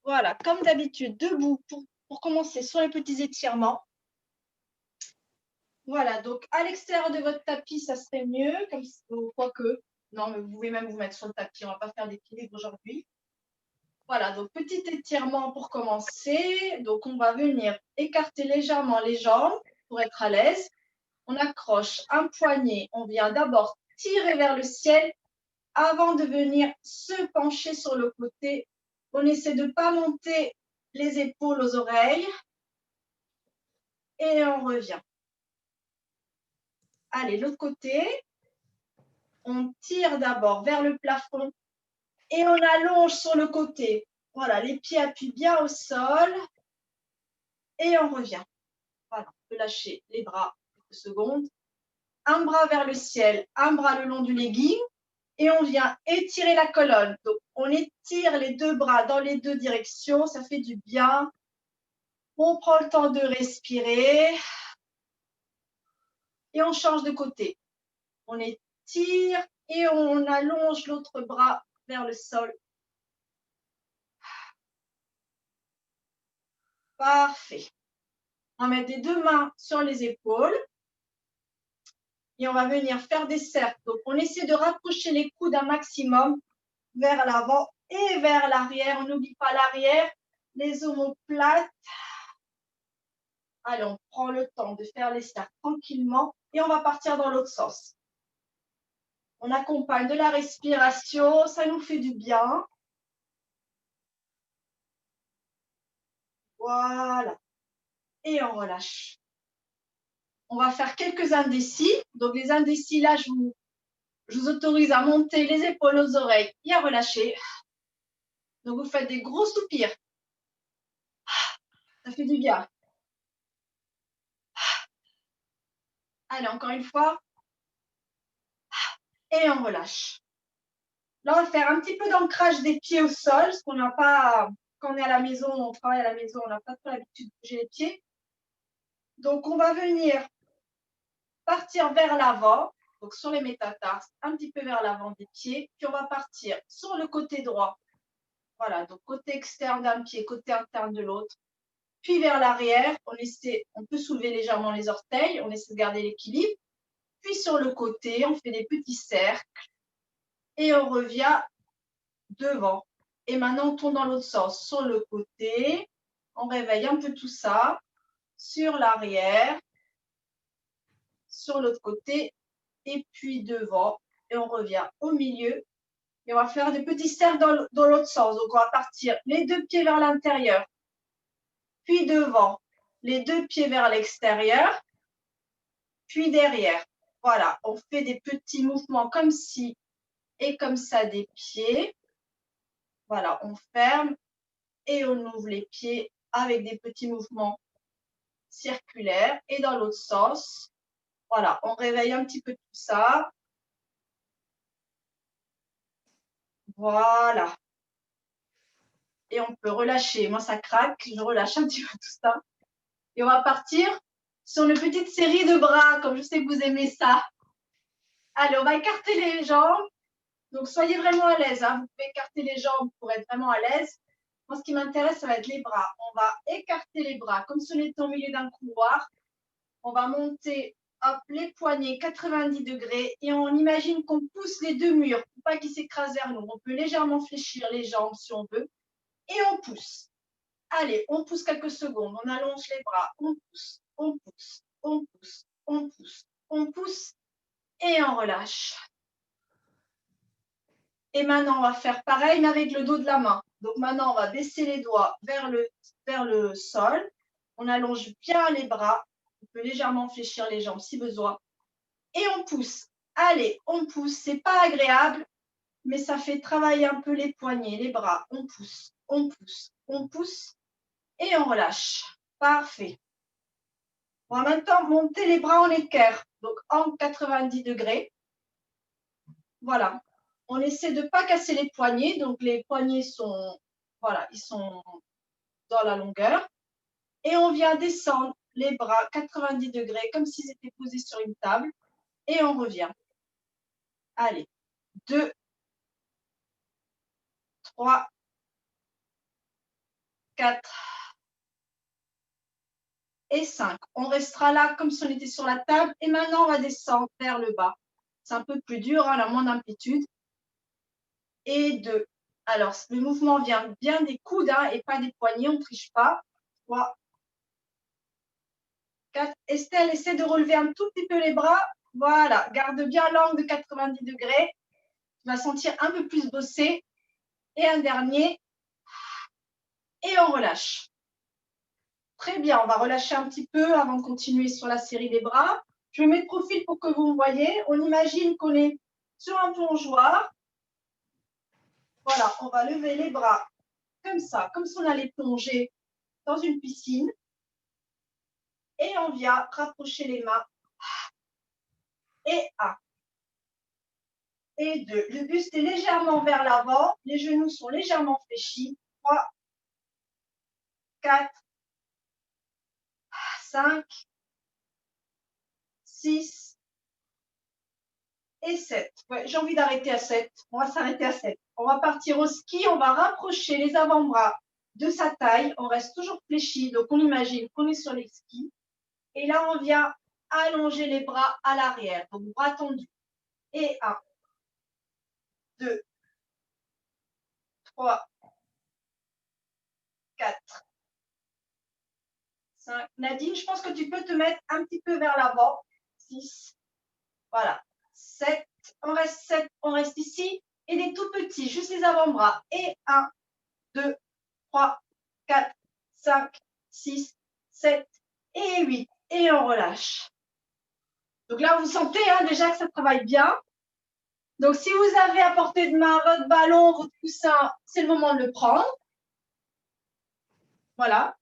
Voilà, comme d'habitude, debout pour commencer sur les petits étirements. Voilà, donc à l'extérieur de votre tapis, ça serait mieux, comme quoique. Non, mais vous pouvez même vous mettre sur le tapis, on ne va pas faire d'équilibre aujourd'hui. Voilà, donc petit étirement pour commencer. Donc on va venir écarter légèrement les jambes pour être à l'aise. On accroche un poignet, on vient d'abord tirer vers le ciel avant de venir se pencher sur le côté. On essaie de ne pas monter les épaules aux oreilles. Et on revient. Allez, l'autre côté. On tire d'abord vers le plafond et on allonge sur le côté. Voilà, les pieds appuient bien au sol et on revient. Voilà, on peut lâcher les bras quelques secondes. Un bras vers le ciel, un bras le long du legging et on vient étirer la colonne. Donc, on étire les deux bras dans les deux directions, ça fait du bien. On prend le temps de respirer et on change de côté. On étire et on allonge l'autre bras vers le sol. Parfait. On va mettre les deux mains sur les épaules et on va venir faire des cercles. Donc, on essaie de rapprocher les coudes un maximum vers l'avant et vers l'arrière. On n'oublie pas l'arrière, les omoplates. Allez, on prend le temps de faire les cercles tranquillement et on va partir dans l'autre sens. On accompagne de la respiration, ça nous fait du bien. Voilà. Et on relâche. On va faire quelques indécis. Donc, les indécis, là, je vous autorise à monter les épaules aux oreilles et à relâcher. Donc, vous faites des gros soupirs. Ça fait du bien. Allez, encore une fois. Et on relâche. Là, on va faire un petit peu d'ancrage des pieds au sol, parce qu'on n'a pas, quand on est à la maison, on travaille à la maison, on n'a pas trop l'habitude de bouger les pieds. Donc, on va venir partir vers l'avant, donc sur les métatarses, un petit peu vers l'avant des pieds, puis on va partir sur le côté droit. Voilà, donc côté externe d'un pied, côté interne de l'autre. Puis vers l'arrière, on peut soulever légèrement les orteils, on essaie de garder l'équilibre. Puis sur le côté, on fait des petits cercles et on revient devant. Et maintenant, on tourne dans l'autre sens, sur le côté. On réveille un peu tout ça, sur l'arrière, sur l'autre côté, et puis devant. Et on revient au milieu. Et on va faire des petits cercles dans l'autre sens. Donc, on va partir les deux pieds vers l'intérieur, puis devant, les deux pieds vers l'extérieur, puis derrière. Voilà, on fait des petits mouvements comme ci et comme ça des pieds. Voilà, on ferme et on ouvre les pieds avec des petits mouvements circulaires et dans l'autre sens. Voilà, on réveille un petit peu tout ça. Voilà. Et on peut relâcher. Moi, ça craque. Je relâche un petit peu tout ça. Et on va partir sur une petite série de bras, comme je sais que vous aimez ça. Allez, on va écarter les jambes. Donc, soyez vraiment à l'aise. Hein. Vous pouvez écarter les jambes pour être vraiment à l'aise. Moi, ce qui m'intéresse, ça va être les bras. On va écarter les bras comme si on était au milieu d'un couloir. On va monter hop, les poignets 90 degrés et on imagine qu'on pousse les deux murs pour pas qu'ils s'écrasent vers nous. On peut légèrement fléchir les jambes si on veut. Et on pousse. Allez, on pousse quelques secondes. On allonge les bras. On pousse, on pousse, on pousse, on pousse, on pousse et on relâche. Et maintenant, on va faire pareil, mais avec le dos de la main. Donc maintenant, on va baisser les doigts vers le sol. On allonge bien les bras. On peut légèrement fléchir les jambes si besoin. Et on pousse. Allez, on pousse. C'est pas agréable, mais ça fait travailler un peu les poignets, les bras. On pousse, on pousse, on pousse et on relâche. Parfait. On va maintenant monter les bras en équerre, donc en 90 degrés. Voilà. On essaie de ne pas casser les poignets, donc les poignets sont, voilà, ils sont dans la longueur. Et on vient descendre les bras 90 degrés, comme s'ils étaient posés sur une table. Et on revient. Allez, 2, 3, 4 et 5. On restera là comme si on était sur la table. Et maintenant, on va descendre vers le bas. C'est un peu plus dur, hein, la moins d'amplitude. Et 2. Alors, le mouvement vient bien des coudes hein, et pas des poignets. On ne triche pas. 3, 4. Estelle, essaie de relever un tout petit peu les bras. Voilà. Garde bien l'angle de 90 degrés. Tu vas sentir un peu plus bosser. Et un dernier. Et on relâche. Très bien, on va relâcher un petit peu avant de continuer sur la série des bras. Je me mets de profil pour que vous me voyez. On imagine qu'on est sur un plongeoir. Voilà, on va lever les bras comme ça, comme si on allait plonger dans une piscine. Et on vient rapprocher les mains. Et 1. Et 2. Le buste est légèrement vers l'avant. Les genoux sont légèrement fléchis. 3, 4, 5, 6 et 7. Ouais, j'ai envie d'arrêter à 7. On va s'arrêter à 7. On va partir au ski. On va rapprocher les avant-bras de sa taille. On reste toujours fléchi. Donc, on imagine qu'on est sur les skis. Et là, on vient allonger les bras à l'arrière. Donc, bras tendus. Et 1, 2, 3, 4, 5. Nadine, je pense que tu peux te mettre un petit peu vers l'avant. 6. Voilà. 7. On reste 7. On reste ici. Et des tout petits, juste les avant-bras. Et 1, 2, 3, 4, 5, 6, 7 et 8. Et on relâche. Donc là, vous sentez hein, déjà que ça travaille bien. Donc, si vous avez à portée de main votre ballon, votre coussin, c'est le moment de le prendre. Voilà.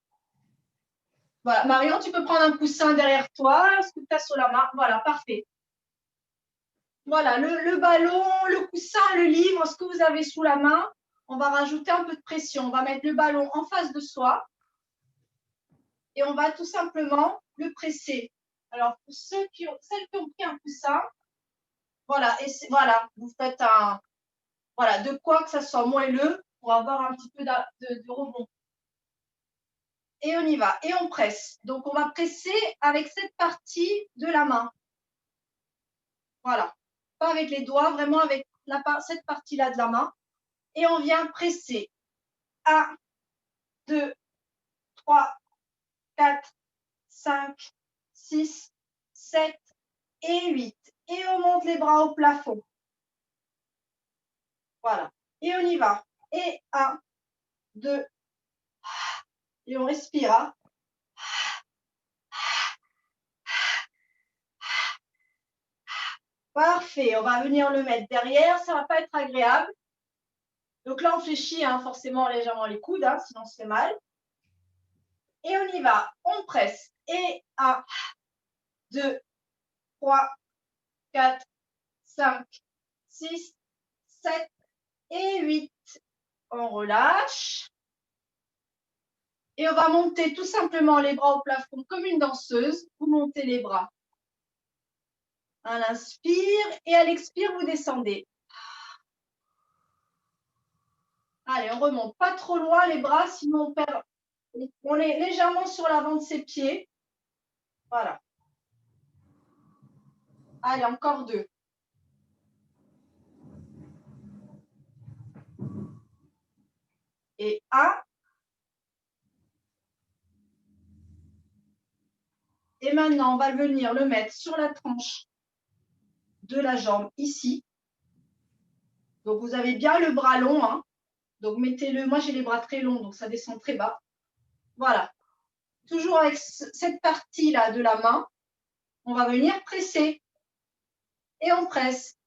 Voilà. Marion, tu peux prendre un coussin derrière toi. Ce que tu as sur la main. Voilà, parfait. Voilà, le ballon, le coussin, le livre, ce que vous avez sous la main. On va rajouter un peu de pression. On va mettre le ballon en face de soi. Et on va tout simplement le presser. Alors, pour celles qui ont pris un coussin, voilà, et voilà, vous faites voilà, de quoi que ça soit moelleux pour avoir un petit peu de rebond. Et on y va, et on presse. Donc, on va presser avec cette partie de la main. Voilà, pas avec les doigts, vraiment avec cette partie-là de la main. Et on vient presser. 1, 2, 3, 4, 5, 6, 7 et 8. Et on monte les bras au plafond. Voilà. Et on y va. Et 1, 2. Et on respire. Hein. Parfait. On va venir le mettre derrière. Ça ne va pas être agréable. Donc là, on fléchit hein, forcément légèrement les coudes, hein, sinon c'est mal. Et on y va. On presse. Et 1, 2, 3, 4, 5, 6, 7 et 8. On relâche. Et on va monter tout simplement les bras au plafond comme une danseuse. Vous montez les bras. À l'inspire et à l'expire, vous descendez. Allez, on remonte pas trop loin les bras, sinon on est légèrement sur l'avant de ses pieds. Voilà. Allez, encore 2. Et 1. Et maintenant, on va venir le mettre sur la tranche de la jambe ici. Donc, vous avez bien le bras long. Hein. Donc, mettez-le. Moi, j'ai les bras très longs, donc ça descend très bas. Voilà. Toujours avec cette partie-là de la main, on va venir presser. Et on presse.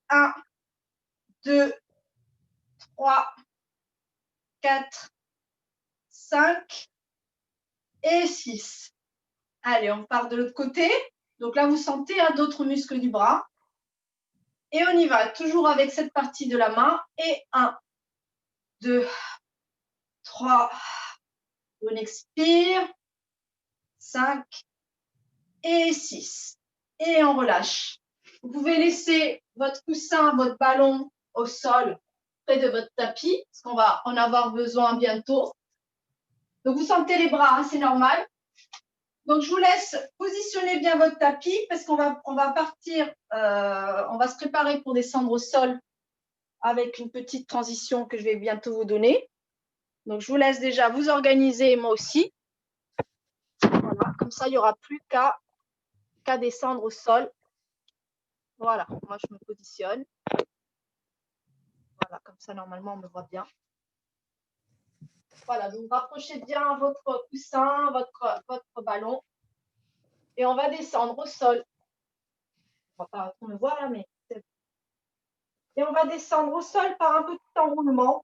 1, 2, 3, 4, 5 et 6. Allez, on part de l'autre côté. Donc là, vous sentez hein, d'autres muscles du bras. Et on y va, toujours avec cette partie de la main. Et 1, 2, 3. On expire. 5 et 6. Et on relâche. Vous pouvez laisser votre coussin, votre ballon au sol, près de votre tapis, parce qu'on va en avoir besoin bientôt. Donc, vous sentez les bras, hein, c'est normal. Donc, je vous laisse positionner bien votre tapis parce qu'on va partir, on va se préparer pour descendre au sol avec une petite transition que je vais bientôt vous donner. Donc, je vous laisse déjà vous organiser, moi aussi. Voilà, comme ça, il n'y aura plus qu'à descendre au sol. Voilà, moi, je me positionne. Voilà, comme ça, normalement, on me voit bien. Voilà, donc rapprochez bien votre coussin, votre ballon. Et on va descendre au sol. On va pas me voir là, mais... Et on va descendre au sol par un petit enroulement.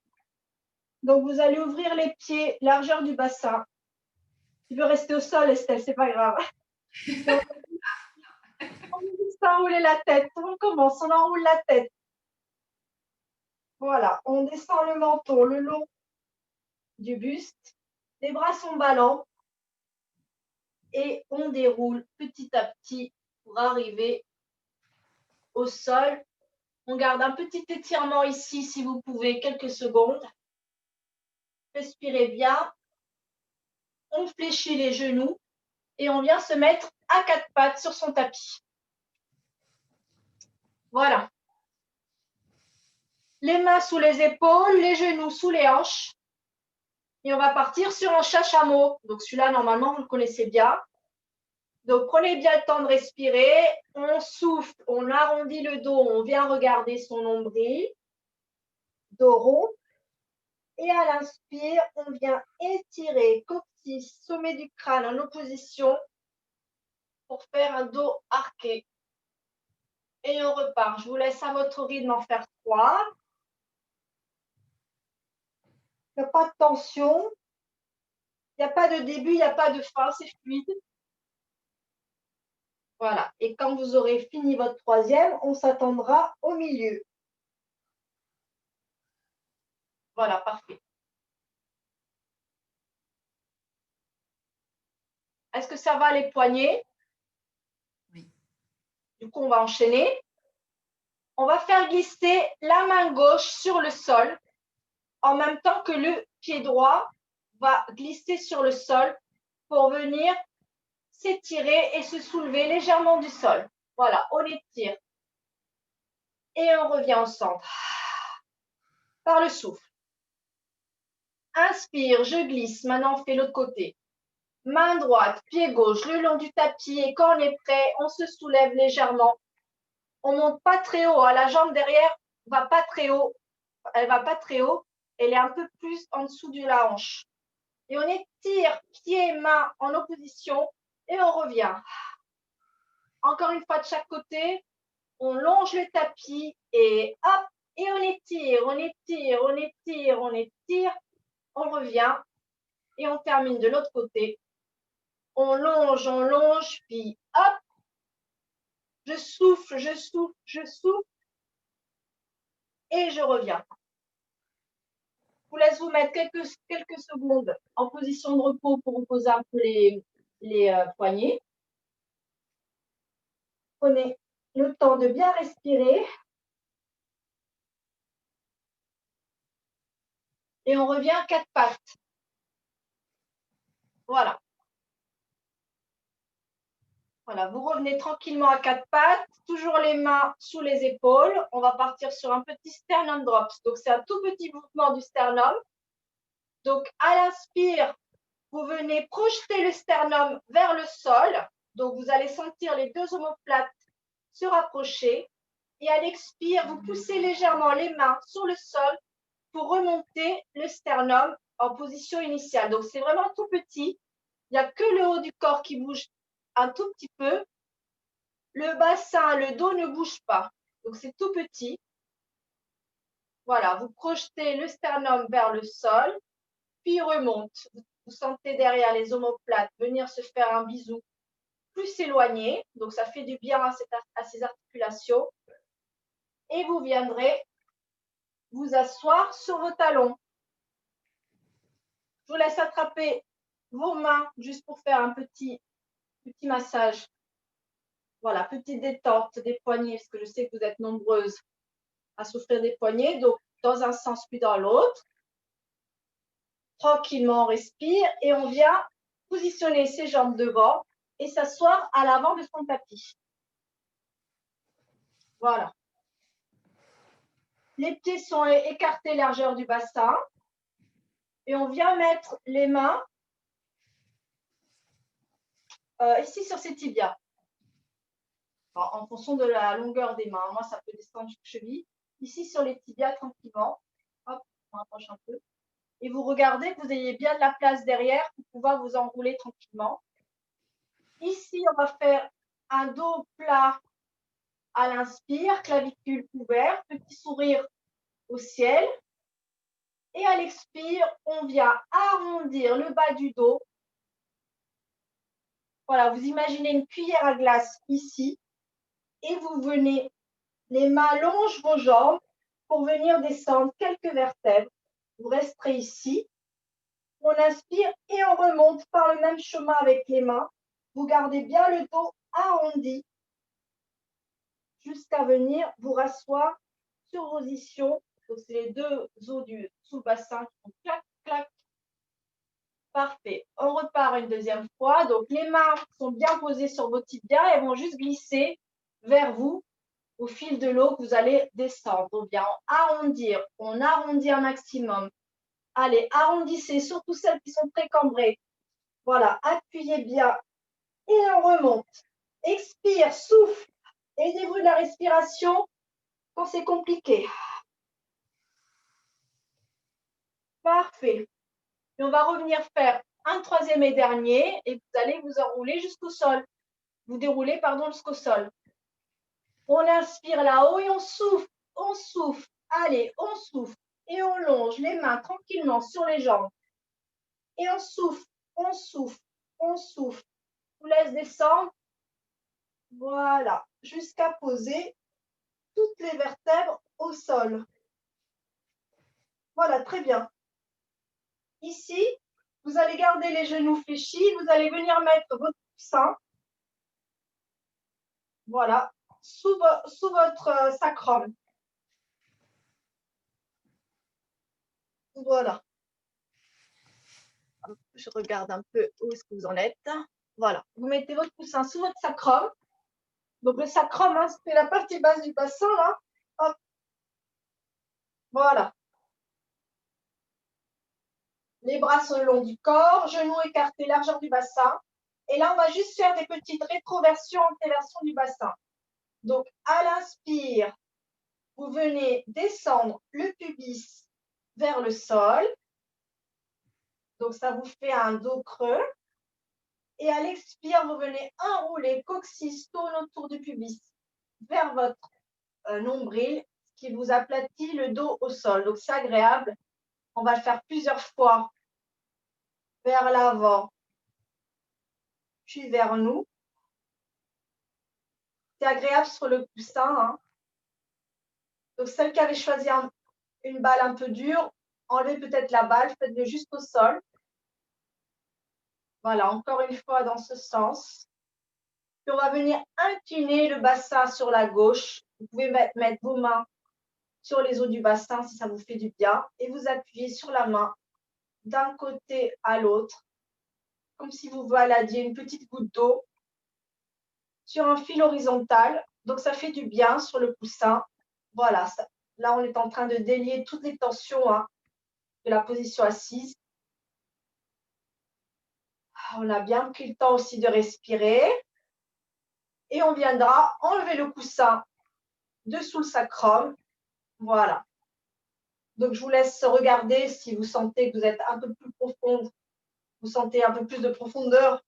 Donc, vous allez ouvrir les pieds, largeur du bassin. Tu veux rester au sol, Estelle, c'est pas grave. On enrouler la tête. On commence, on enroule la tête. Voilà, on descend le menton le long du buste. Les bras sont ballants. Et on déroule petit à petit pour arriver au sol. On garde un petit étirement ici, si vous pouvez, quelques secondes. Respirez bien. On fléchit les genoux et on vient se mettre à quatre pattes sur son tapis. Voilà. Les mains sous les épaules, les genoux sous les hanches. Et on va partir sur un chat-chameau. Donc celui-là, normalement, vous le connaissez bien. Donc prenez bien le temps de respirer. On souffle, on arrondit le dos, on vient regarder son nombril. Dos rond. Et à l'inspire, on vient étirer coccyx, sommet du crâne en opposition pour faire un dos arqué. Et on repart. Je vous laisse à votre rythme en faire 3. Il n'y a pas de tension. Il n'y a pas de début, il n'y a pas de fin, c'est fluide. Voilà. Et quand vous aurez fini votre troisième, on s'attendra au milieu. Voilà, parfait. Est-ce que ça va les poignets? Oui. Du coup, on va enchaîner. On va faire glisser la main gauche sur le sol en même temps que le pied droit va glisser sur le sol pour venir s'étirer et se soulever légèrement du sol. Voilà, on étire. Et on revient au centre. Par le souffle. Inspire, je glisse. Maintenant, on fait l'autre côté. Main droite, pied gauche, le long du tapis. Et quand on est prêt, on se soulève légèrement. On ne monte pas très haut. La jambe derrière va pas très haut. Elle ne va pas très haut. Elle est un peu plus en dessous de la hanche. Et on étire pieds et mains en opposition. Et on revient. Encore une fois de chaque côté. On longe le tapis et hop. Et on étire, on étire, on étire, on étire. On revient. Et on termine de l'autre côté. On longe, puis hop, je souffle, je souffle, je souffle, et je reviens. Je vous laisse vous mettre quelques secondes en position de repos pour reposer un peu les poignets. Prenez le temps de bien respirer. Et on revient à quatre pattes. Voilà. Voilà, vous revenez tranquillement à quatre pattes, toujours les mains sous les épaules. On va partir sur un petit sternum drops. Donc, c'est un tout petit mouvement du sternum. Donc, à l'inspire, vous venez projeter le sternum vers le sol. Donc, vous allez sentir les deux omoplates se rapprocher. Et à l'expire, vous poussez légèrement les mains sur le sol pour remonter le sternum en position initiale. Donc, c'est vraiment tout petit. Il n'y a que le haut du corps qui bouge un tout petit peu. Le bassin, le dos ne bouge pas. Donc, c'est tout petit. Voilà, vous projetez le sternum vers le sol, puis remonte. Vous sentez derrière les omoplates venir se faire un bisou plus éloigné. Donc, ça fait du bien à ces articulations. Et vous viendrez vous asseoir sur vos talons. Je vous laisse attraper vos mains juste pour faire un petit massage. Voilà, petite détente des poignets, parce que je sais que vous êtes nombreuses à souffrir des poignets. Donc, dans un sens puis dans l'autre. Tranquillement, on respire et on vient positionner ses jambes devant et s'asseoir à l'avant de son tapis. Voilà. Les pieds sont écartés largeur du bassin et on vient mettre les mains ici sur ses tibias. En fonction de la longueur des mains. Moi, ça peut descendre jusqu'aux chevilles. Ici, sur les tibias, tranquillement. Hop, on rapproche un peu. Et vous regardez que vous ayez bien de la place derrière pour pouvoir vous enrouler tranquillement. Ici, on va faire un dos plat à l'inspire, clavicule ouverte, petit sourire au ciel. Et à l'expire, on vient arrondir le bas du dos. Voilà, vous imaginez une cuillère à glace ici. Et vous venez, les mains longent vos jambes pour venir descendre quelques vertèbres. Vous resterez ici. On inspire et on remonte par le même chemin avec les mains. Vous gardez bien le dos arrondi jusqu'à venir vous rasseoir sur vos ischions. Donc, c'est les deux os du sous-bassin qui font clac, clac. Parfait. On repart une deuxième fois. Donc, les mains sont bien posées sur vos tibias. Elles vont juste glisser vers vous au fil de l'eau que vous allez descendre. On vient arrondir. On arrondit un maximum. Allez, arrondissez, surtout celles qui sont très cambrées. Voilà, appuyez bien et on remonte. Expire, souffle. Aidez-vous de la respiration quand c'est compliqué. Parfait. Et on va revenir faire un troisième et dernier et vous allez vous enrouler jusqu'au sol. Vous déroulez, pardon, jusqu'au sol. On inspire là-haut et on souffle. On souffle. Allez, on souffle. Et on longe les mains tranquillement sur les jambes. Et on souffle, on souffle, on souffle. On laisse descendre. Voilà, jusqu'à poser toutes les vertèbres au sol. Voilà, très bien. Ici, vous allez garder les genoux fléchis. Vous allez venir mettre votre coussin. Voilà, sous votre sacrum. Voilà. Je regarde un peu où est-ce que vous en êtes. Voilà, vous mettez votre coussin sous votre sacrum. Donc, le sacrum, hein, c'est la partie basse du bassin, là. Hop. Voilà. Les bras sont le long du corps, genoux écartés, largeur du bassin. Et là, on va juste faire des petites rétroversions, antéversions du bassin. Donc, à l'inspire, vous venez descendre le pubis vers le sol. Donc, ça vous fait un dos creux. Et à l'expire, vous venez enrouler, coccyx tourne autour du pubis vers votre nombril, ce qui vous aplatit le dos au sol. Donc, c'est agréable. On va le faire plusieurs fois vers l'avant, puis vers nous. C'est agréable sur le coussin. Hein. Donc, celle qui avait choisi une balle un peu dure, enlevez peut-être la balle, faites-le juste au sol. Voilà, encore une fois dans ce sens. Puis on va venir incliner le bassin sur la gauche. Vous pouvez mettre vos mains sur les os du bassin si ça vous fait du bien. Et vous appuyez sur la main d'un côté à l'autre, comme si vous baladiez une petite goutte d'eau sur un fil horizontal. Donc, ça fait du bien sur le coussin. Voilà, ça, là, on est en train de délier toutes les tensions hein, de la position assise. On a bien pris le temps aussi de respirer. Et on viendra enlever le coussin dessous le sacrum. Voilà. Donc, je vous laisse regarder si vous sentez que vous êtes un peu plus profonde. Vous sentez un peu plus de profondeur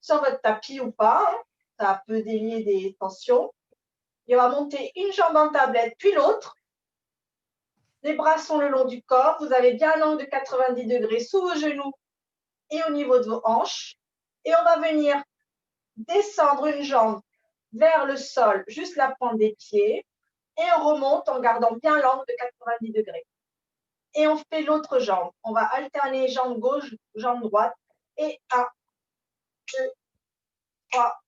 sur votre tapis ou pas. Hein. Ça peut délier des tensions. Et on va monter une jambe en tablette, puis l'autre. Les bras sont le long du corps. Vous avez bien un angle de 90 degrés sous vos genoux et au niveau de vos hanches. Et on va venir descendre une jambe vers le sol, juste la pointe des pieds. Et on remonte en gardant bien l'angle de 90 degrés. Et on fait l'autre jambe. On va alterner jambe gauche, jambe droite. Et 1, 2, 3,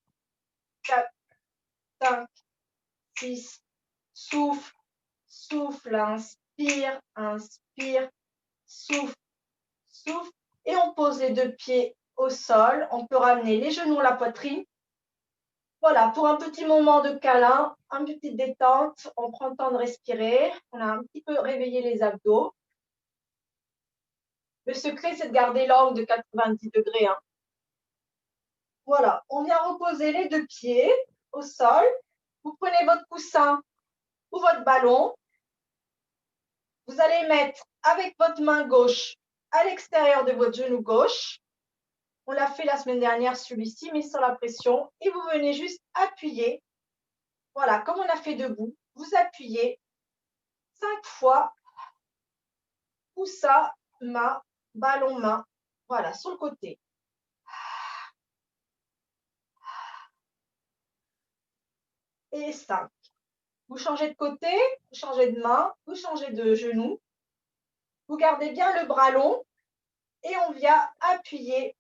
4, 5, 6. Souffle, souffle, inspire, inspire, souffle, souffle. Et on pose les deux pieds au sol. On peut ramener les genoux à la poitrine. Voilà, pour un petit moment de câlin, une petite détente. On prend le temps de respirer. On a un petit peu réveillé les abdos. Le secret, c'est de garder l'angle de 90 degrés. Hein. Voilà, on vient reposer les deux pieds au sol. Vous prenez votre coussin ou votre ballon. Vous allez mettre avec votre main gauche à l'extérieur de votre genou gauche. On l'a fait la semaine dernière, celui-ci, mais sans la pression. Et vous venez juste appuyer. Voilà, comme on a fait debout, vous appuyez 5 fois. Coussin, main, ballon, main. Voilà, sur le côté. Et 5. Vous changez de côté, vous changez de main, vous changez de genou. Vous gardez bien le bras long et on vient appuyer.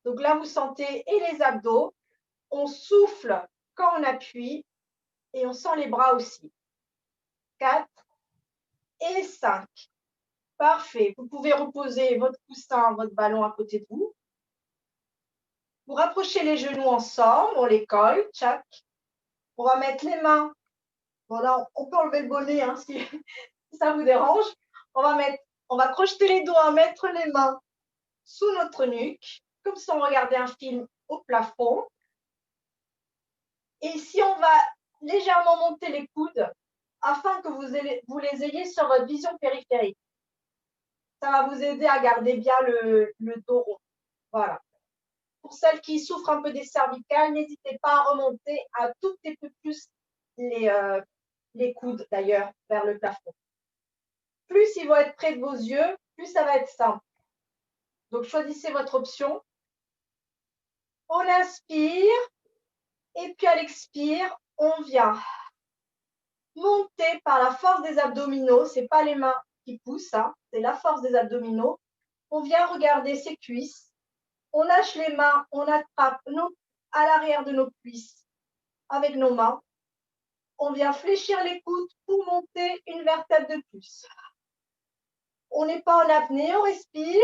Donc là, vous sentez et les abdos. On souffle quand on appuie et on sent les bras aussi. 4 et 5. Parfait. Vous pouvez reposer votre coussin, votre ballon à côté de vous. Vous rapprochez les genoux ensemble, on les colle, tchac. On va mettre les mains. Voilà, on peut enlever le bonnet hein, si ça vous dérange. On va crocheter les doigts, mettre les mains sous notre nuque, comme si on regardait un film au plafond. Et ici, on va légèrement monter les coudes afin que vous les ayez sur votre vision périphérique. Ça va vous aider à garder bien le dos rond. Voilà. Pour celles qui souffrent un peu des cervicales, n'hésitez pas à remonter un tout petit peu plus les coudes d'ailleurs vers le plafond. Plus ils vont être près de vos yeux, plus ça va être simple. Donc, choisissez votre option. On inspire et puis à l'expire, on vient monter par la force des abdominaux. Ce n'est pas les mains qui poussent, hein, c'est la force des abdominaux. On vient regarder ses cuisses. On lâche les mains, on attrape à l'arrière de nos cuisses avec nos mains. On vient fléchir les coudes pour monter une vertèbre de plus. On n'est pas en apnée, on respire.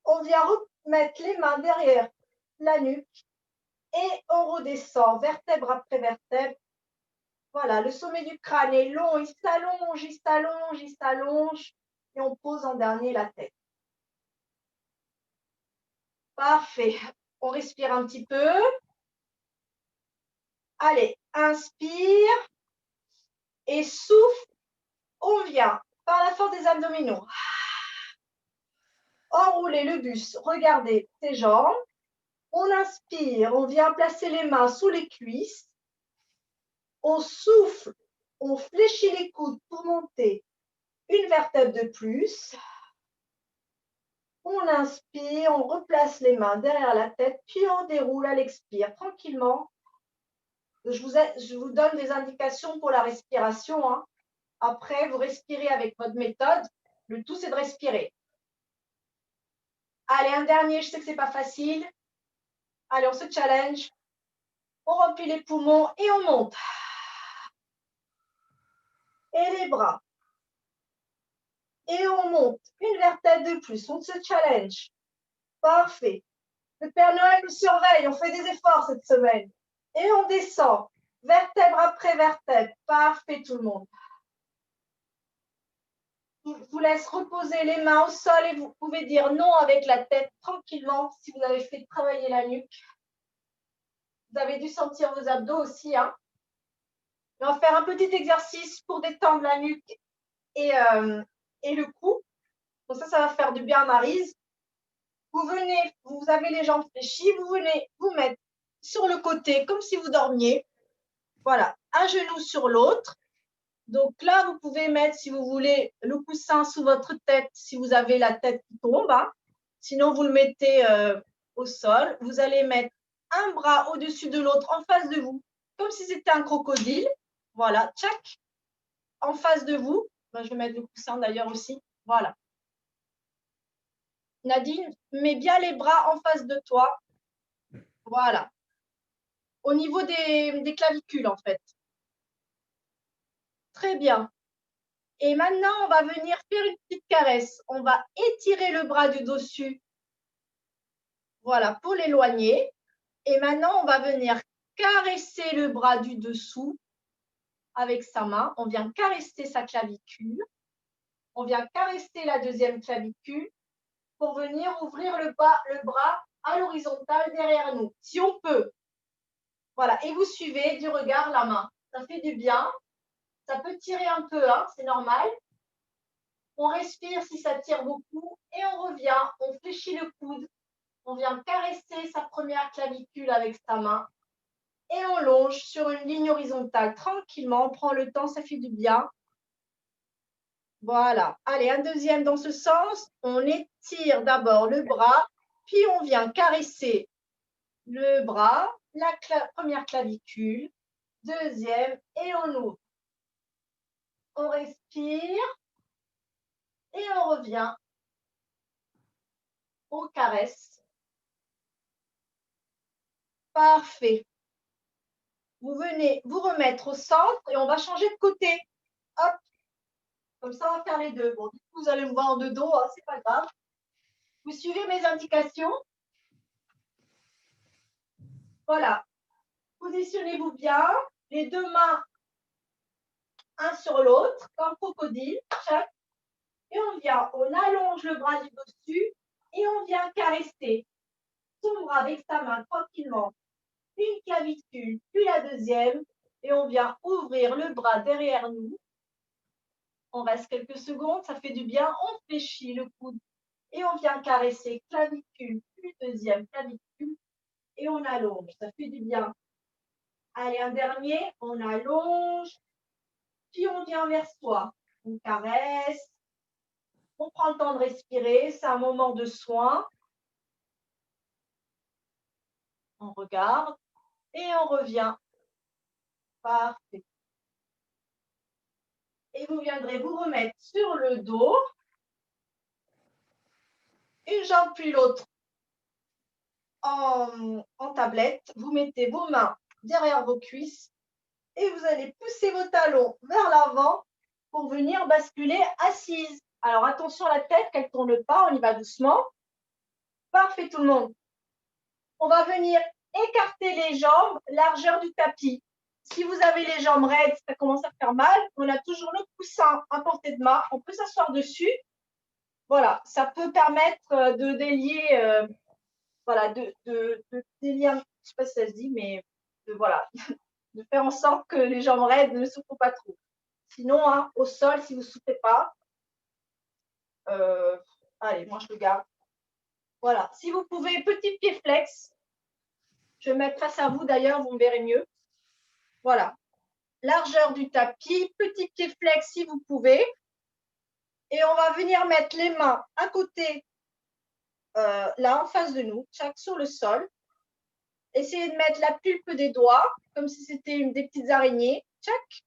On vient remettre les mains derrière la nuque et on redescend vertèbre après vertèbre. Voilà, le sommet du crâne est long, il s'allonge, il s'allonge, il s'allonge et on pose en dernier la tête. Parfait. On respire un petit peu. Allez, inspire et souffle. On vient par la force des abdominaux. Enrouler le buste, regardez ses jambes. On inspire, on vient placer les mains sous les cuisses. On souffle, on fléchit les coudes pour monter une vertèbre de plus. On inspire, on replace les mains derrière la tête, puis on déroule à l'expire tranquillement. Je vous donne des indications pour la respiration. Hein. Après, vous respirez avec votre méthode. Le tout, c'est de respirer. Allez, un dernier, je sais que ce n'est pas facile. Allez, on se challenge. On remplit les poumons et on monte. Et les bras. Et on monte. Une vertèbre de plus. On se challenge. Parfait. Le Père Noël nous surveille. On fait des efforts cette semaine. Et on descend. Vertèbre après vertèbre. Parfait tout le monde. Je vous laisse reposer les mains au sol et vous pouvez dire non avec la tête tranquillement si vous avez fait travailler la nuque. Vous avez dû sentir vos abdos aussi. Hein. On va faire un petit exercice pour détendre la nuque et le cou. Donc ça va faire du bien à Maryse. Vous venez, vous avez les jambes fléchies, vous venez vous mettre sur le côté comme si vous dormiez. Voilà, un genou sur l'autre. Donc là, vous pouvez mettre, si vous voulez, le coussin sous votre tête si vous avez la tête qui tombe. Hein. Sinon, vous le mettez au sol. Vous allez mettre un bras au-dessus de l'autre en face de vous, comme si c'était un crocodile. Voilà, tchac, en face de vous. Je vais mettre le coussin d'ailleurs aussi. Voilà. Nadine, mets bien les bras en face de toi. Voilà. Au niveau des clavicules, en fait. Très bien. Et maintenant, on va venir faire une petite caresse. On va étirer le bras du dessus. Voilà, pour l'éloigner. Et maintenant, on va venir caresser le bras du dessous avec sa main. On vient caresser sa clavicule. On vient caresser la deuxième clavicule pour venir ouvrir le bras à l'horizontale derrière nous, si on peut. Voilà, et vous suivez du regard la main. Ça fait du bien. Ça peut tirer un peu, hein, c'est normal. On respire si ça tire beaucoup et on revient. On fléchit le coude. On vient caresser sa première clavicule avec sa main et on longe sur une ligne horizontale tranquillement. On prend le temps, ça fait du bien. Voilà. Allez, un deuxième dans ce sens. On étire d'abord le bras, puis on vient caresser le bras, la première clavicule, deuxième, et on ouvre. On respire et on revient. On caresse. Parfait. Vous venez vous remettre au centre et on va changer de côté. Hop. Comme ça, on va faire les deux. Bon, du coup, vous allez me voir de dos, hein, c'est pas grave. Vous suivez mes indications. Voilà. Positionnez-vous bien. Les deux mains, un sur l'autre, comme crocodile. Et on vient, on allonge le bras du dessus et on vient caresser son bras avec sa main tranquillement. Une clavicule, puis la deuxième. Et on vient ouvrir le bras derrière nous. On reste quelques secondes, ça fait du bien. On fléchit le coude et on vient caresser clavicule, puis deuxième clavicule. Et on allonge, ça fait du bien. Allez, un dernier, on allonge, puis on vient vers soi. On caresse, on prend le temps de respirer, c'est un moment de soin. On regarde et on revient. Parfait. Et vous viendrez vous remettre sur le dos, une jambe puis l'autre en tablette. Vous mettez vos mains derrière vos cuisses et vous allez pousser vos talons vers l'avant pour venir basculer assise. Alors attention à la tête, qu'elle ne tourne pas, on y va doucement. Parfait tout le monde. On va venir écarter les jambes, largeur du tapis. Si vous avez les jambes raides, ça commence à faire mal, on a toujours le coussin à portée de main, on peut s'asseoir dessus. Voilà, ça peut permettre de délier, voilà, de délier, je ne sais pas si ça se dit, mais voilà, de faire en sorte que les jambes raides ne souffrent pas trop. Sinon, hein, au sol, si vous ne souffrez pas, allez, moi je le garde. Voilà, si vous pouvez, petit pied flex. Je vais mettre face à vous d'ailleurs, vous me verrez mieux. Voilà, largeur du tapis, petit pied flex si vous pouvez. Et on va venir mettre les mains à côté, là en face de nous, chaque sur le sol. Essayez de mettre la pulpe des doigts, comme si c'était des petites araignées. Tchac.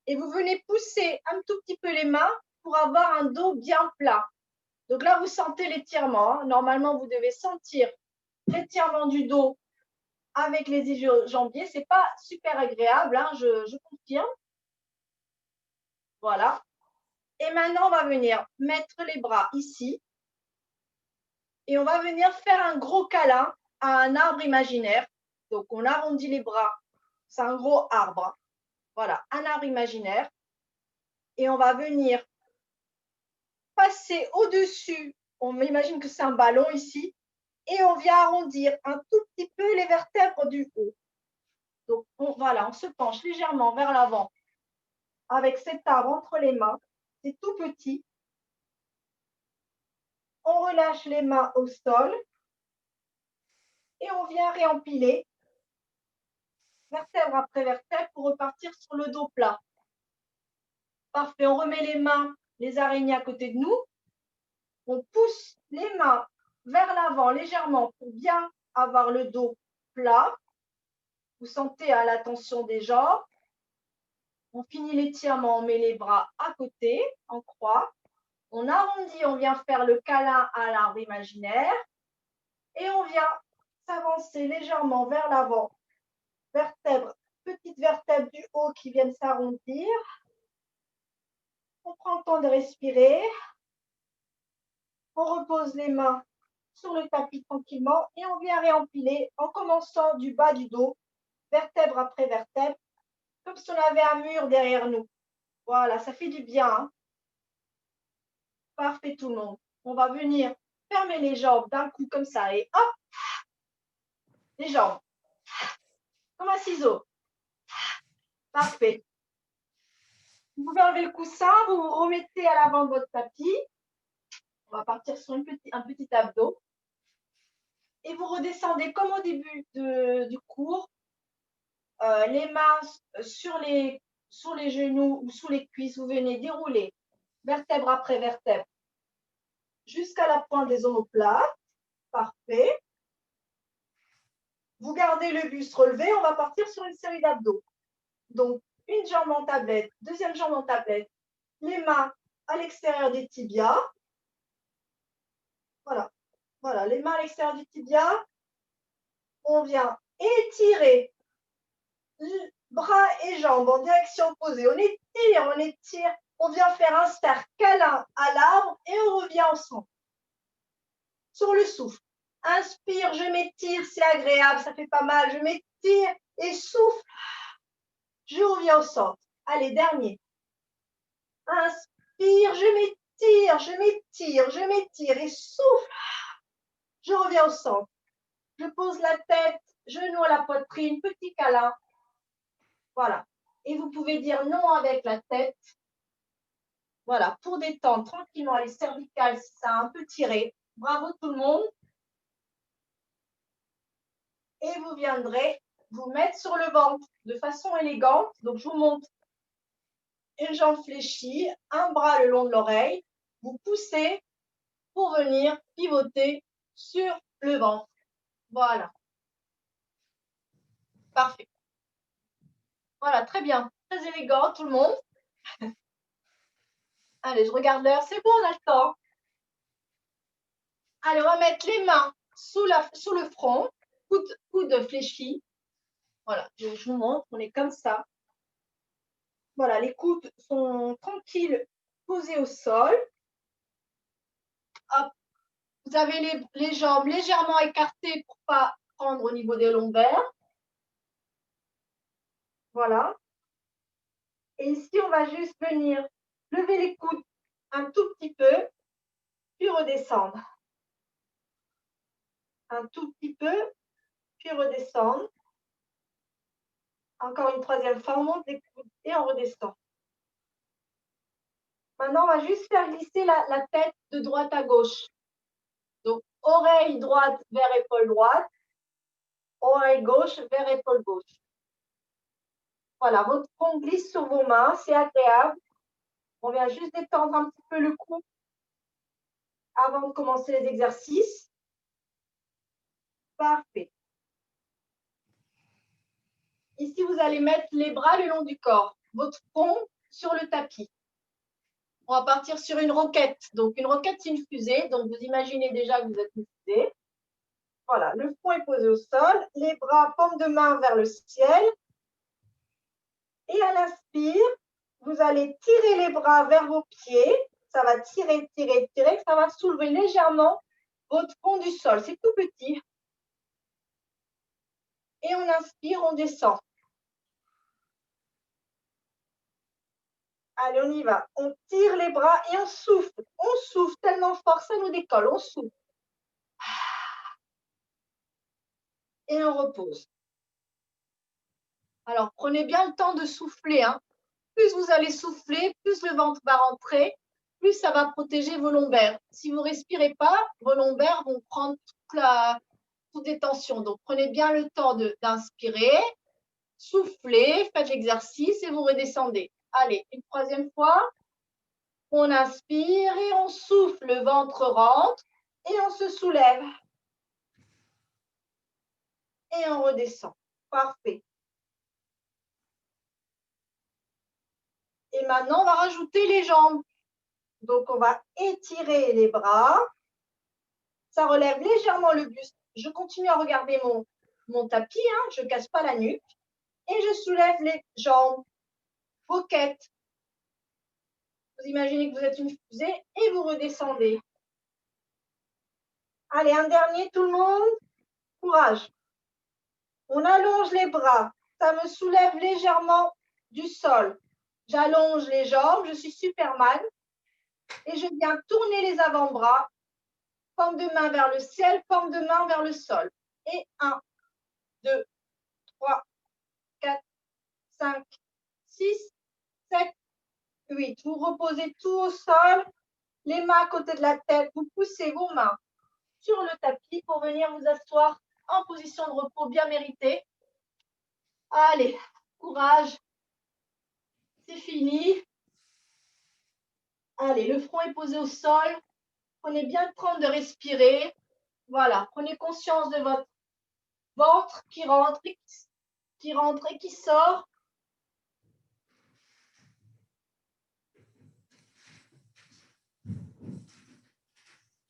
Et vous venez pousser un tout petit peu les mains pour avoir un dos bien plat. Donc là, vous sentez l'étirement. Hein. Normalement, vous devez sentir l'étirement du dos avec les jambiers. Ce n'est pas super agréable, hein, je confirme. Voilà. Et maintenant, on va venir mettre les bras ici. Et on va venir faire un gros câlin à un arbre imaginaire. Donc, on arrondit les bras. C'est un gros arbre. Voilà, un arbre imaginaire. Et on va venir passer au-dessus. On imagine que c'est un ballon ici. Et on vient arrondir un tout petit peu les vertèbres du haut. Donc, voilà, on se penche légèrement vers l'avant avec cet arbre entre les mains. C'est tout petit. On relâche les mains au sol et on vient réempiler vertèbre après vertèbre pour repartir sur le dos plat. Parfait, on remet les mains, les araignées à côté de nous. On pousse les mains vers l'avant légèrement pour bien avoir le dos plat. Vous sentez à la tension des jambes. On finit l'étirement, on met les bras à côté, en croix. On arrondit, on vient faire le câlin à l'arbre imaginaire. Et on vient s'avancer légèrement vers l'avant. Vertèbre, petites vertèbres du haut qui viennent s'arrondir. On prend le temps de respirer. On repose les mains sur le tapis tranquillement et on vient réempiler en commençant du bas du dos, vertèbre après vertèbre, comme si on avait un mur derrière nous. Voilà, ça fait du bien. Hein. Parfait tout le monde. On va venir fermer les jambes d'un coup comme ça et hop, les jambes, comme un ciseau. Parfait. Vous pouvez enlever le coussin, vous vous remettez à l'avant de votre tapis. On va partir sur un petit abdos. Et vous redescendez comme au début du cours, les mains sur les genoux ou sous les cuisses. Vous venez dérouler vertèbre après vertèbre jusqu'à la pointe des omoplates. Parfait. Vous gardez le buste relevé. On va partir sur une série d'abdos. Donc, une jambe en tablette, deuxième jambe en tablette, les mains à l'extérieur des tibias. Voilà. Voilà, les mains à l'extérieur du tibia. On vient étirer bras et jambes en direction opposée. On étire. On vient faire un cercle câlin à l'arbre et on revient ensemble. Sur le souffle. Inspire, je m'étire, c'est agréable, ça fait pas mal. Je m'étire et souffle. Je reviens au centre. Allez, dernier. Inspire, je m'étire et souffle. Je reviens au centre. Je pose la tête, genou à la poitrine, petit câlin. Voilà. Et vous pouvez dire non avec la tête. Voilà, pour détendre tranquillement les cervicales si ça a un peu tiré. Bravo tout le monde. Et vous viendrez vous mettre sur le ventre de façon élégante. Donc, je vous montre une jambe fléchie, un bras le long de l'oreille. Vous poussez pour venir pivoter sur le ventre. Voilà. Parfait. Voilà, très bien. Très élégant, tout le monde. Allez, je regarde l'heure. C'est bon, on a le temps. Allez, on va mettre les mains sous le front, coude fléchi. Voilà, je vous montre, on est comme ça. Voilà, les coudes sont tranquilles, posés au sol. Hop. Vous avez les jambes légèrement écartées pour ne pas prendre au niveau des lombaires. Voilà. Et ici, on va juste venir lever les coudes un tout petit peu, puis redescendre. Un tout petit peu, puis redescendre. Encore une troisième fois, on monte les coudes et on redescend. Maintenant, on va juste faire glisser la tête de droite à gauche. Donc, oreille droite vers épaule droite, oreille gauche vers épaule gauche. Voilà, votre front glisse sur vos mains, c'est agréable. On vient juste détendre un petit peu le cou avant de commencer les exercices. Parfait. Ici, vous allez mettre les bras le long du corps, votre front sur le tapis. On va partir sur une roquette. Donc, une roquette, c'est une fusée. Donc, vous imaginez déjà que vous êtes une fusée. Voilà, le front est posé au sol, les bras, paume de main vers le ciel. Et à l'inspire, vous allez tirer les bras vers vos pieds. Ça va tirer, tirer, tirer. Ça va soulever légèrement votre front du sol. C'est tout petit. Et on inspire, on descend. Allez, on y va. On tire les bras et on souffle. On souffle tellement fort, ça nous décolle. On souffle. Et on repose. Alors, prenez bien le temps de souffler. Hein. Plus vous allez souffler, plus le ventre va rentrer, plus ça va protéger vos lombaires. Si vous ne respirez pas, vos lombaires vont prendre toute des tensions. Donc, prenez bien le temps d'inspirer, soufflez, faites l'exercice et vous redescendez. Allez, une troisième fois. On inspire et on souffle, le ventre rentre et on se soulève. Et on redescend. Parfait. Et maintenant, on va rajouter les jambes. Donc, on va étirer les bras. Ça relève légèrement le buste. Je continue à regarder mon tapis. Hein, je ne casse pas la nuque. Et je soulève les jambes. Roquette. Vous imaginez que vous êtes une fusée et vous redescendez. Allez, un dernier, tout le monde. Courage. On allonge les bras. Ça me soulève légèrement du sol. J'allonge les jambes, je suis Superman. Et je viens tourner les avant-bras. Paume de main vers le ciel, paume de main vers le sol. Et 1, 2, 3, 4, 5, 6, 7, 8. Vous reposez tout au sol. Les mains à côté de la tête. Vous poussez vos mains sur le tapis pour venir vous asseoir en position de repos bien méritée. Allez, courage. C'est fini. Allez, le front est posé au sol. Prenez bien le temps de respirer. Voilà, prenez conscience de votre ventre qui rentre et qui sort.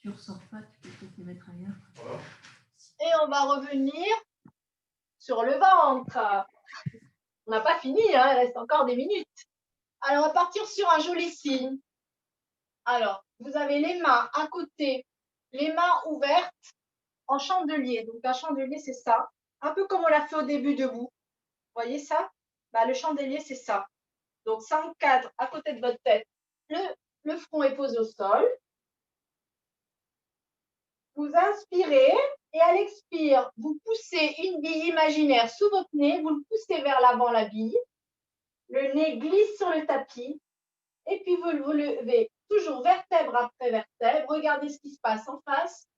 Tu ne ressors pas, tu peux peut-être les mettre ailleurs. Et on va revenir sur le ventre. On n'a pas fini, hein, il reste encore des minutes. Alors, on va partir sur un joli signe. Alors, vous avez les mains à côté, les mains ouvertes en chandelier. Donc, un chandelier, c'est ça. Un peu comme on l'a fait au début debout. Vous voyez ça? Bah, le chandelier, c'est ça. Donc, 5 cadres à côté de votre tête. Le front est posé au sol. Vous inspirez et à l'expire, vous poussez une bille imaginaire sous votre nez. Vous le poussez vers l'avant, la bille. Le nez glisse sur le tapis. Et puis, vous levez toujours vertèbre après vertèbre. Regardez ce qui se passe en face.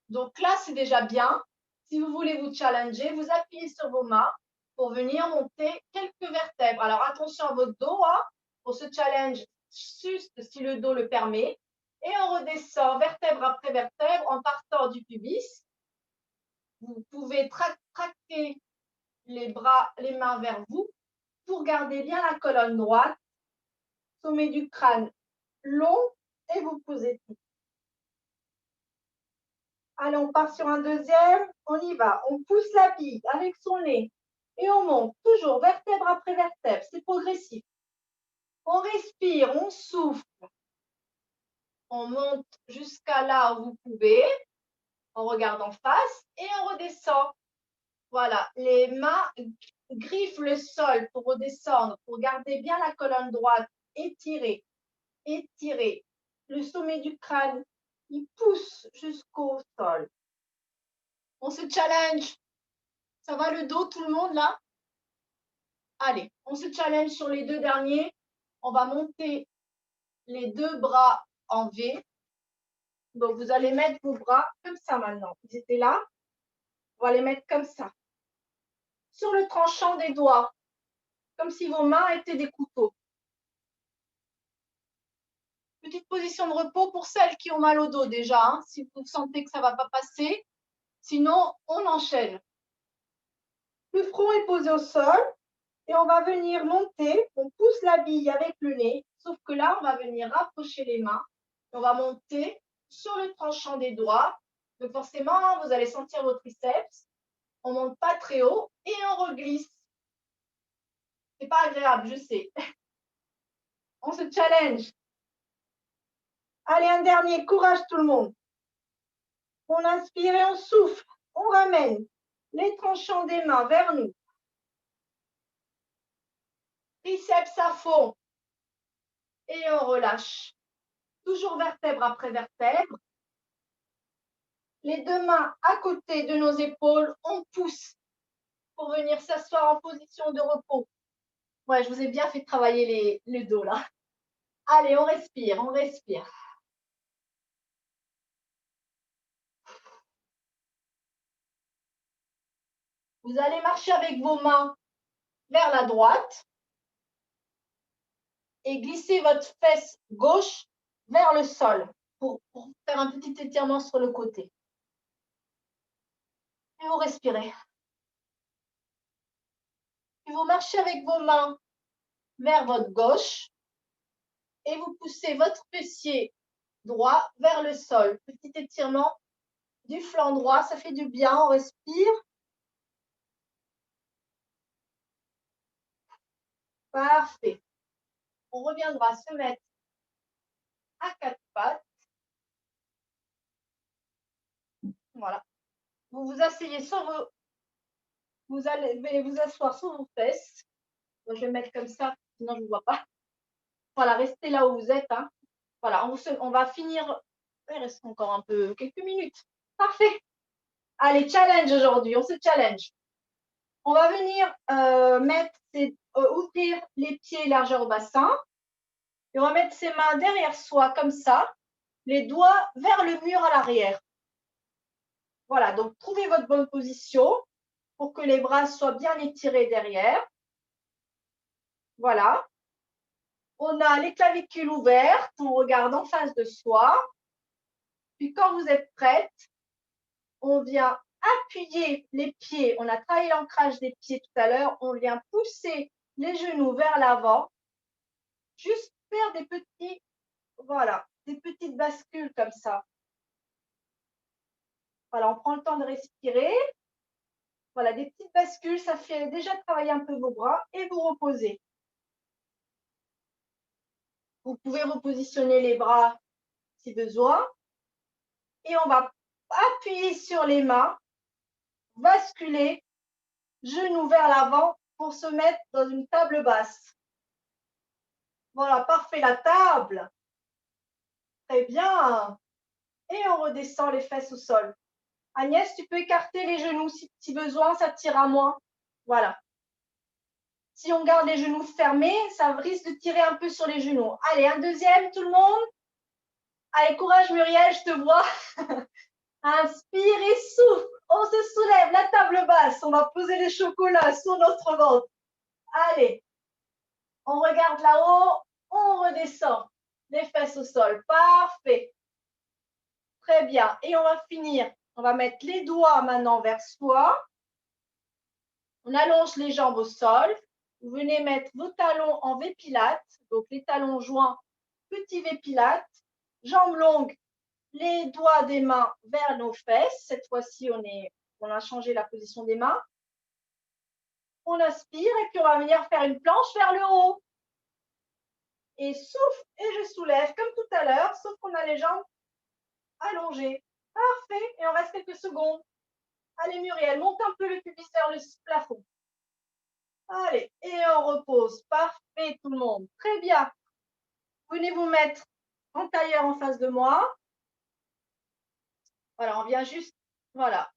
Donc là, c'est déjà bien. Si vous voulez vous challenger, vous appuyez sur vos mains pour venir monter quelques vertèbres. Alors, attention à votre dos, hein, pour ce challenge, juste si le dos le permet. Et on redescend vertèbre après vertèbre en partant du pubis. Vous pouvez tracter les bras, les mains vers vous pour garder bien la colonne droite, sommet du crâne long et vous posez tout. Allez, on part sur un deuxième. On y va. On pousse la bille avec son nez et on monte toujours vertèbre après vertèbre. C'est progressif. On respire, on souffle. On monte jusqu'à là où vous pouvez. On regarde en face et on redescend. Voilà, les mains griffent le sol pour redescendre, pour garder bien la colonne droite. Étirez, étirez. Le sommet du crâne, il pousse jusqu'au sol. On se challenge. Ça va le dos, tout le monde là? Allez, on se challenge sur les deux derniers. On va monter les deux bras en V. Donc, vous allez mettre vos bras comme ça maintenant. Ils étaient là. On va les mettre comme ça. Sur le tranchant des doigts. Comme si vos mains étaient des couteaux. Petite position de repos pour celles qui ont mal au dos déjà. Hein, si vous sentez que ça ne va pas passer. Sinon, on enchaîne. Le front est posé au sol. Et on va venir monter. On pousse la bille avec le nez. Sauf que là, on va venir rapprocher les mains. On va monter sur le tranchant des doigts. Donc forcément, vous allez sentir vos triceps. On ne monte pas très haut et on reglisse. C'est pas agréable, je sais. On se challenge. Allez, un dernier. Courage tout le monde. On inspire et on souffle. On ramène les tranchants des mains vers nous. Triceps à fond. Et on relâche. Toujours vertèbre après vertèbre. Les deux mains à côté de nos épaules, on pousse pour venir s'asseoir en position de repos. Ouais, je vous ai bien fait travailler le dos là. Allez, on respire, on respire. Vous allez marcher avec vos mains vers la droite et glisser votre fesse gauche vers le sol pour faire un petit étirement sur le côté. Et vous respirez. Et vous marchez avec vos mains vers votre gauche et vous poussez votre fessier droit vers le sol. Petit étirement du flanc droit, ça fait du bien, on respire. Parfait. on reviendra se mettre à quatre pattes. Voilà. Vous vous asseyez sur vos... Vous allez vous asseoir sur vos fesses. Moi, je vais mettre comme ça, sinon je ne vous vois pas. Voilà, restez là où vous êtes. Hein. Voilà, on va finir. Il reste encore un peu, quelques minutes. Parfait. Allez, challenge aujourd'hui, on se challenge. On va venir ouvrir les pieds largeur bassin. Et on va mettre ses mains derrière soi, comme ça. Les doigts vers le mur à l'arrière. Voilà, donc trouvez votre bonne position pour que les bras soient bien étirés derrière. Voilà. On a les clavicules ouvertes, on regarde en face de soi. Puis quand vous êtes prête, on vient appuyer les pieds. On a travaillé l'ancrage des pieds tout à l'heure. On vient pousser les genoux vers l'avant. Juste faire des petits, voilà, des petites bascules comme ça. Voilà, on prend le temps de respirer. Voilà, des petites bascules, ça fait déjà travailler un peu vos bras et vous reposez. Vous pouvez repositionner les bras si besoin. Et on va appuyer sur les mains, basculer, genoux vers l'avant pour se mettre dans une table basse. Voilà, parfait, la table. Très bien. Et on redescend les fesses au sol. Agnès, tu peux écarter les genoux si besoin, ça tira moins. Voilà. Si on garde les genoux fermés, ça risque de tirer un peu sur les genoux. Allez, un deuxième, tout le monde. Allez, courage Muriel, je te vois. Inspire et souffle. On se soulève, la table basse. On va poser les chocolats sur notre ventre. Allez. On regarde là-haut. On redescend. Les fesses au sol. Parfait. Très bien. Et on va finir. On va mettre les doigts maintenant vers soi. On allonge les jambes au sol. Vous venez mettre vos talons en V-pilate. Donc, les talons joints, petit V-pilate. Jambes longues, les doigts des mains vers nos fesses. Cette fois-ci, on a changé la position des mains. On aspire et puis on va venir faire une planche vers le haut. Et souffle et je soulève comme tout à l'heure, sauf qu'on a les jambes allongées. Parfait. Et on reste quelques secondes. Allez Muriel, monte un peu le pubis vers le plafond. Allez, et on repose. Parfait tout le monde. Très bien. Venez vous mettre en tailleur en face de moi. Voilà, on vient juste, voilà.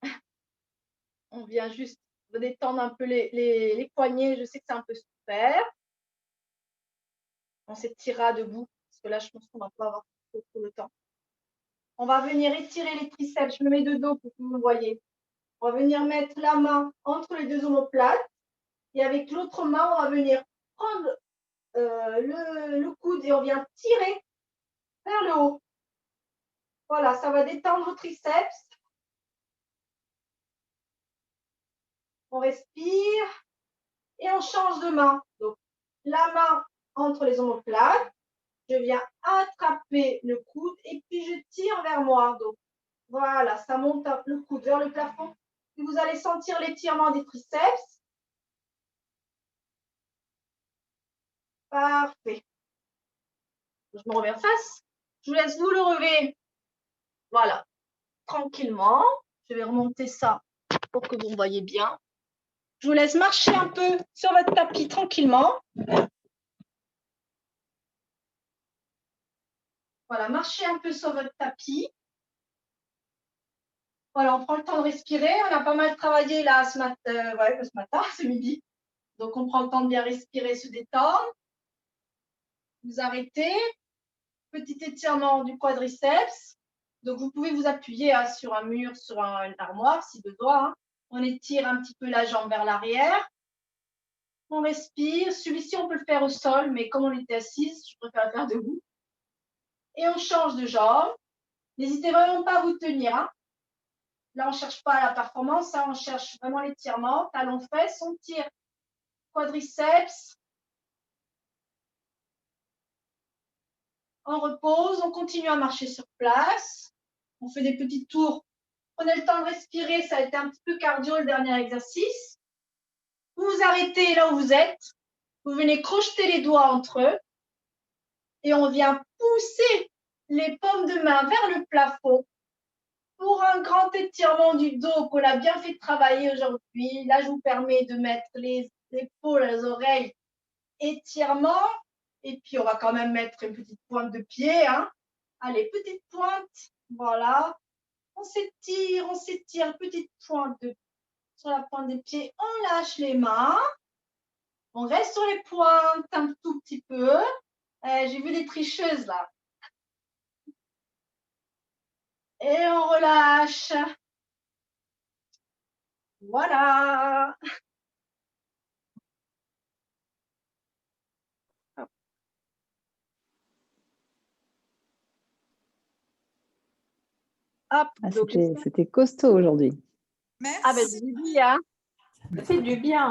On vient juste détendre un peu les poignets. Je sais que c'est un peu souffert. On s'étirera debout, parce que là, je pense qu'on ne va pas avoir trop le temps. On va venir étirer les triceps. Je me mets de dos pour que vous me voyez. On va venir mettre la main entre les deux omoplates. Et avec l'autre main, on va venir prendre le coude et on vient tirer vers le haut. Voilà, ça va détendre vos triceps. On respire et on change de main. Donc, la main entre les omoplates. Je viens attraper le coude et puis je tire vers moi. Donc, voilà, ça monte le coude vers le plafond. Et vous allez sentir l'étirement des triceps. Parfait. Je me remets en face. Je vous laisse vous le relever. Voilà, tranquillement. Je vais remonter ça pour que vous me voyez bien. Je vous laisse marcher un peu sur votre tapis tranquillement. Voilà, marchez un peu sur votre tapis. Voilà, on prend le temps de respirer. On a pas mal travaillé là ce matin, ce midi. Donc, on prend le temps de bien respirer, se détendre. Vous arrêtez. Petit étirement du quadriceps. Donc, vous pouvez vous appuyer sur un mur, sur une armoire si besoin. On étire un petit peu la jambe vers l'arrière. On respire. Celui-ci, on peut le faire au sol, mais comme on était assise, je préfère le faire debout. Et on change de jambe. N'hésitez vraiment pas à vous tenir. Hein. Là, on ne cherche pas la performance, hein, on cherche vraiment l'étirement. Talons fesses, on tire quadriceps. On repose, on continue à marcher sur place. On fait des petits tours. Prenez le temps de respirer, ça a été un petit peu cardio le dernier exercice. Vous vous arrêtez là où vous êtes. Vous venez crocheter les doigts entre eux. et on vient pousser les paumes de main vers le plafond pour un grand étirement du dos qu'on a bien fait travailler aujourd'hui. Là, je vous permets de mettre les épaules, les oreilles, étirement. Et puis, on va quand même mettre une petite pointe de pied. Hein. Allez, petite pointe. Voilà. On s'étire, petite pointe sur la pointe des pieds. On lâche les mains. On reste sur les pointes un tout petit peu. J'ai vu des tricheuses là. Et on relâche. Voilà. Hop. Ah, Donc, c'était costaud aujourd'hui. Merci. ah ben, c'est bien. Ça fait du bien.